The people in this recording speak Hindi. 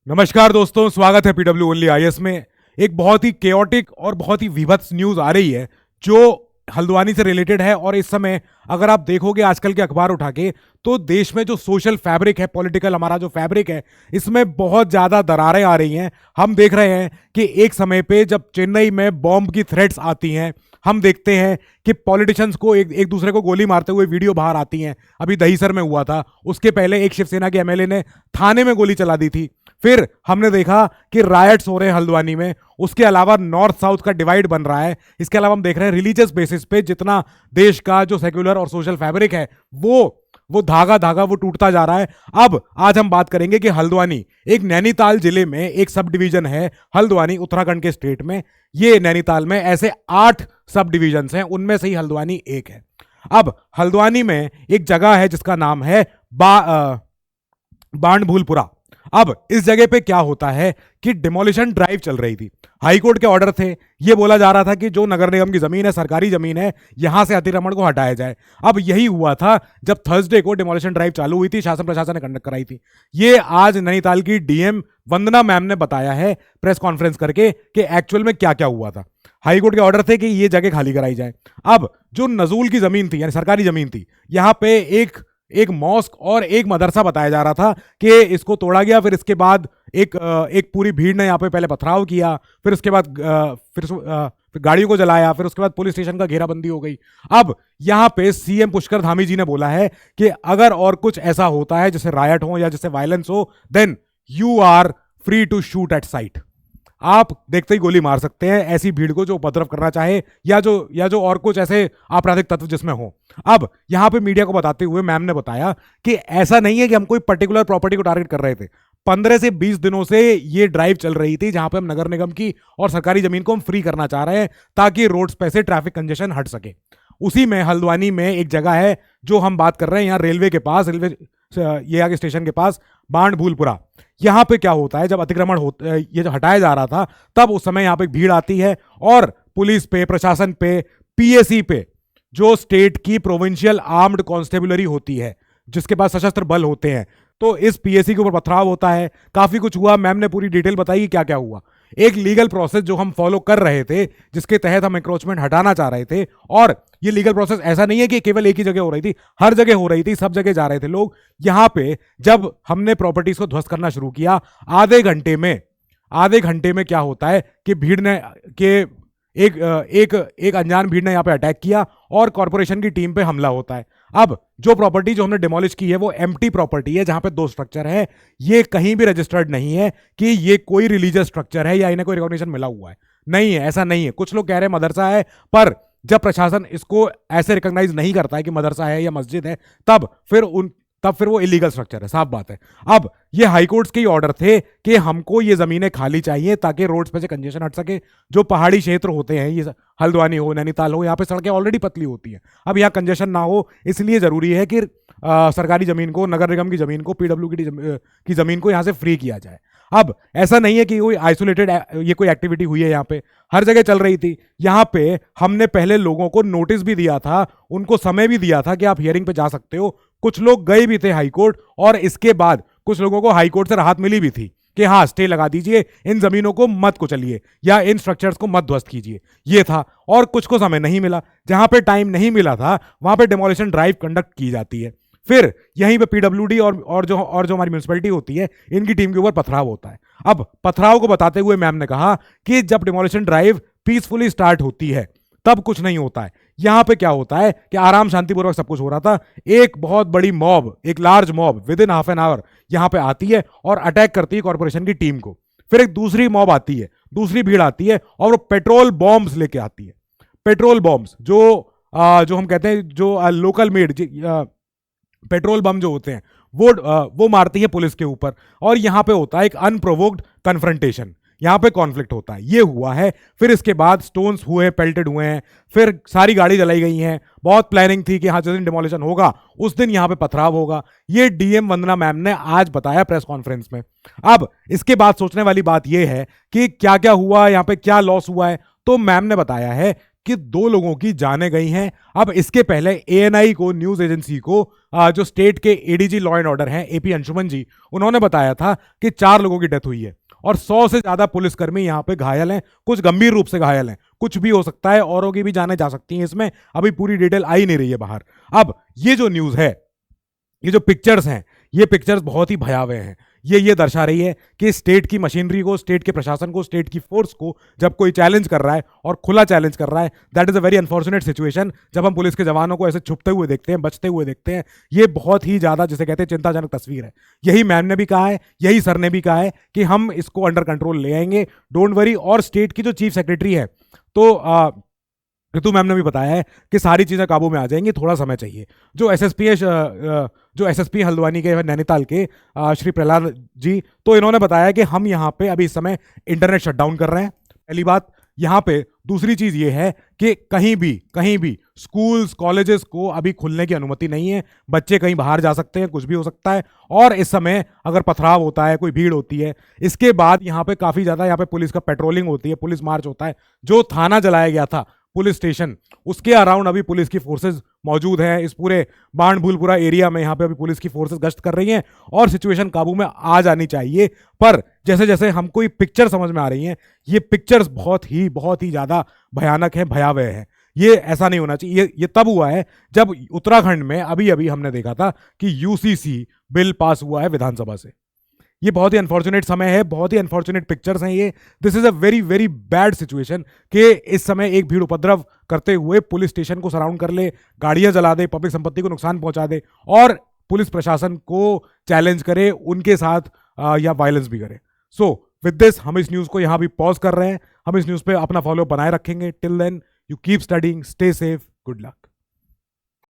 नमस्कार दोस्तों, स्वागत है पीडब्ल्यू ओनली आईएएस में। एक बहुत ही केओटिक और बहुत ही विभत्स न्यूज आ रही है जो हल्द्वानी से रिलेटेड है। और इस समय अगर आप देखोगे आजकल के अखबार उठा के, तो देश में जो सोशल फैब्रिक है, पॉलिटिकल हमारा जो फैब्रिक है, इसमें बहुत ज्यादा दरारें आ रही हैं। हम देख रहे हैं कि एक समय पे जब चेन्नई में बॉम्ब की थ्रेट्स आती हैं, हम देखते हैं कि पॉलिटिशियंस को एक दूसरे को गोली मारते हुए वीडियो बाहर आती हैं। अभी दहीसर में हुआ था, उसके पहले एक शिवसेना के एमएलए ने थाने में गोली चला दी थी। फिर हमने देखा कि रायट्स हो रहे हैं हल्द्वानी में। उसके अलावा नॉर्थ साउथ का डिवाइड बन रहा है। इसके अलावा हम देख रहे हैं रिलीजियस बेसिस पे जितना देश का जो सेक्युलर और सोशल फैब्रिक है वो धागा धागा वो टूटता जा रहा है। अब आज हम बात करेंगे कि हल्द्वानी एक नैनीताल जिले में एक सब डिवीजन है। हल्द्वानी उत्तराखंड के स्टेट में, ये नैनीताल में ऐसे 8 सब डिवीजन हैं, उनमें से ही हल्द्वानी एक है। अब हल्द्वानी में एक जगह है जिसका नाम है बांडभूलपुरा। अब इस जगह पे क्या होता है कि डिमोलिशन ड्राइव चल रही थी। हाईकोर्ट के ऑर्डर थे, ये बोला जा रहा था कि जो नगर निगम की जमीन है, सरकारी जमीन है, यहां से अतिक्रमण को हटाया जाए। अब यही हुआ था जब थर्सडे को डिमोलिशन ड्राइव चालू हुई थी, शासन प्रशासन ने कंडक्ट कराई थी। ये आज नैनीताल की डीएम वंदना मैम ने बताया है प्रेस कॉन्फ्रेंस करके कि एक्चुअल में क्या क्या हुआ था। हाईकोर्ट के ऑर्डर थे कि ये जगह खाली कराई जाए। अब जो नजूल की जमीन थी, यानी सरकारी जमीन थी, यहां पे एक मॉस्क और एक मदरसा बताया जा रहा था कि इसको तोड़ा गया। फिर इसके बाद एक पूरी भीड़ ने यहाँ पे पहले पथराव किया, फिर उसके बाद फिर गाड़ियों को जलाया, फिर उसके बाद पुलिस स्टेशन का घेराबंदी हो गई। अब यहाँ पे सीएम पुष्कर धामी जी ने बोला है कि अगर और कुछ ऐसा होता है जैसे रायट हो या जैसे वायलेंस हो, then you are free to shoot at sight. आप देखते ही गोली मार सकते हैं ऐसी भीड़ को जो उपद्रव करना चाहे या जो और कुछ ऐसे आपराधिक तत्व जिसमें हो। अब यहां पे मीडिया को बताते हुए मैम ने बताया कि ऐसा नहीं है कि हम कोई पर्टिकुलर प्रॉपर्टी को टारगेट कर रहे थे। 15 से 20 दिनों से ये ड्राइव चल रही थी जहां पे हम नगर निगम की और सरकारी जमीन को हम फ्री करना चाह रहे हैं ताकि रोड्स पे से ट्रैफिक कंजेशन हट सके। उसी में हल्द्वानी में एक जगह है जो हम बात कर रहे हैं, यहाँ रेलवे के पास, ये आगे स्टेशन के पास, बांडभूलपुरा। यहां पे क्या होता है, जब अतिक्रमण ये जो हटाया जा रहा था, तब उस समय यहां पे भीड़ आती है और पुलिस पे, प्रशासन पे, पीएसी पे, जो स्टेट की प्रोविंशियल आर्म्ड कांस्टेबलरी होती है, जिसके पास सशस्त्र बल होते हैं, तो इस पीएसी के ऊपर पथराव होता है। काफी कुछ हुआ, मैम ने पूरी डिटेल बताई क्या क्या हुआ। एक लीगल प्रोसेस जो हम फॉलो कर रहे थे, जिसके तहत हम एंक्रोचमेंट हटाना चाह रहे थे, और ये लीगल प्रोसेस ऐसा नहीं है कि केवल एक ही जगह हो रही थी, हर जगह हो रही थी, सब जगह जा रहे थे लोग। यहां पे जब हमने प्रॉपर्टीज को ध्वस्त करना शुरू किया, आधे घंटे में क्या होता है कि भीड़ ने एक अनजान भीड़ ने यहाँ पे अटैक किया और कॉर्पोरेशन की टीम पे हमला होता है। अब जो प्रॉपर्टी जो हमने डिमोलिश की है वो एम्प्टी प्रॉपर्टी है, जहां पे 2 स्ट्रक्चर है। ये कहीं भी रजिस्टर्ड नहीं है कि ये कोई रिलीजियस स्ट्रक्चर है या इन्हें कोई रिकॉग्निशन मिला हुआ है। नहीं है, ऐसा नहीं है। कुछ लोग कह रहे हैं मदरसा है, पर जब प्रशासन इसको ऐसे रिकॉग्नाइज नहीं करता है कि मदरसा है या मस्जिद है, तब फिर वो इलीगल स्ट्रक्चर है, साफ बात है। अब ये हाईकोर्ट्स के ही ऑर्डर थे कि हमको ये जमीनें खाली चाहिए ताकि रोड्स पे से कंजेशन हट सके। जो पहाड़ी क्षेत्र होते हैं, ये हल्द्वानी हो, नैनीताल हो, यहाँ पे सड़कें ऑलरेडी पतली होती हैं। अब यहाँ कंजेशन ना हो, इसलिए जरूरी है कि सरकारी जमीन को, नगर निगम की जमीन को, पीडब्ल्यू की जमीन को यहाँ से फ्री किया जाए। अब ऐसा नहीं है कि कोई आइसोलेटेड ये कोई एक्टिविटी हुई है, यहाँ पे हर जगह चल रही थी। यहाँ पे हमने पहले लोगों को नोटिस भी दिया था, उनको समय भी दिया था कि आप हियरिंग पे जा सकते हो। कुछ लोग गए भी थे हाईकोर्ट, और इसके बाद कुछ लोगों को हाईकोर्ट से राहत मिली भी थी कि हाँ, स्टे लगा दीजिए, इन जमीनों को मत कुचलिए या इन स्ट्रक्चर्स को मत ध्वस्त कीजिए, ये था। और कुछ को समय नहीं मिला, जहां पे टाइम नहीं मिला था वहां पे डिमोलिशन ड्राइव कंडक्ट की जाती है। फिर यहीं पे पीडब्ल्यूडी और जो हमारी म्यूनिसिपैलिटी होती है, इनकी टीम के ऊपर पथराव होता है। अब पथराव को बताते हुए मैम ने कहा कि जब डिमोलिशन ड्राइव पीसफुली स्टार्ट होती है तब कुछ नहीं होता है। यहां पे क्या होता है कि आराम शांतिपूर्वक सब कुछ हो रहा था। एक बहुत बड़ी मॉब, एक large mob with in half an hour यहां पे आती है और अटैक करती है कॉर्पोरेशन की टीम को। फिर एक दूसरी मॉब आती है, दूसरी भीड़ आती है और वो पेट्रोल बॉम्ब्स लेके आती है। पेट्रोल बॉम्ब्स जो हम कहते हैं, जो लोकल मेड पेट्रोल बम जो होते हैं, वो मारती है पुलिस के ऊपर। और यहां पे होता है एक अनप्रोवोक्ड कन्फ्रंटेशन, यहां पे कॉन्फ्लिक्ट होता है, ये हुआ है। फिर इसके बाद स्टोन्स हुए, पेल्टेड हुए हैं, फिर सारी गाड़ी जलाई गई हैं। बहुत प्लानिंग थी कि हाँ, जिस दिन डिमोलिशन होगा उस दिन यहां पे पथराव होगा। ये डीएम वंदना मैम ने आज बताया प्रेस कॉन्फ्रेंस में। अब इसके बाद सोचने वाली बात यह है कि क्या क्या हुआ, यहां पे क्या लॉस हुआ है। तो मैम ने बताया है कि 2 लोगों की जानें गई हैं। अब इसके पहले ANI को, न्यूज एजेंसी को, जो स्टेट के ADG लॉ एंड ऑर्डर हैं AP अंशुमन जी, उन्होंने बताया था कि 4 लोगों की डेथ हुई है और 100 से ज्यादा पुलिसकर्मी यहां पे घायल हैं, कुछ गंभीर रूप से घायल हैं, कुछ भी हो सकता है, औरों की भी जानें जा सकती हैं। इसमें अभी पूरी डिटेल आई नहीं रही है बाहर। अब ये जो न्यूज है, ये जो पिक्चर्स हैं, ये पिक्चर्स बहुत ही भयावह हैं। ये दर्शा रही है कि स्टेट की मशीनरी को, स्टेट के प्रशासन को, स्टेट की फोर्स को जब कोई चैलेंज कर रहा है और खुला चैलेंज कर रहा है, that is a very unfortunate situation. जब हम पुलिस के जवानों को ऐसे छुपते हुए देखते हैं, बचते हुए देखते हैं, ये बहुत ही ज्यादा, जिसे कहते हैं, चिंताजनक तस्वीर है। यही मैम ने भी कहा है, यही सर ने भी कहा है कि हम इसको अंडर कंट्रोल ले आएंगे, डोंट वरी। और स्टेट की जो चीफ सेक्रेटरी है, तो ऋतु मैम ने भी बताया है कि सारी चीजें काबू में आ जाएंगी, थोड़ा समय चाहिए। जो एसएसपी है, जो एसएसपी हल्द्वानी के, नैनीताल के, श्री प्रहलाद जी, तो इन्होंने बताया कि हम यहाँ पे अभी इस समय इंटरनेट शटडाउन कर रहे हैं, पहली बात यहाँ पे। दूसरी चीज ये है कि कहीं भी स्कूल्स, कॉलेजेस को अभी खुलने की अनुमति नहीं है। बच्चे कहीं बाहर जा सकते हैं, कुछ भी हो सकता है। और इस समय अगर पथराव होता है, कोई भीड़ होती है, इसके बाद यहाँ पे काफी ज्यादा, यहाँ पे पुलिस का पेट्रोलिंग होती है, पुलिस मार्च होता है। जो थाना जलाया गया था, पुलिस स्टेशन, उसके अराउंड अभी पुलिस की फोर्सेस मौजूद है। इस पूरे बाणभूलपुरा एरिया में यहाँ पे अभी पुलिस की फोर्सेस गश्त कर रही हैं और सिचुएशन काबू में आ जानी चाहिए। पर जैसे जैसे हमको ये पिक्चर समझ में आ रही हैं, ये पिक्चर्स बहुत ही ज्यादा भयानक है, भयावह है। ये ऐसा नहीं होना चाहिए। ये तब हुआ है जब उत्तराखंड में अभी हमने देखा था कि UCC बिल पास हुआ है विधानसभा से। ये बहुत ही अनफॉर्चुनेट समय है, बहुत ही अनफॉर्चुनेट पिक्चर्स हैं ये। This is a very bad situation कि इस समय एक भीड़ उपद्रव करते हुए पुलिस स्टेशन को सराउंड कर ले, गाड़ियां जला दे, पब्लिक संपत्ति को नुकसान पहुंचा दे और पुलिस प्रशासन को चैलेंज करे, उनके साथ या वायलेंस भी करे। सो विद दिस हम इस न्यूज को यहां भी पॉज कर रहे हैं। हम इस न्यूज पे अपना फॉलो बनाए रखेंगे। Till then, you keep studying, stay safe, good luck.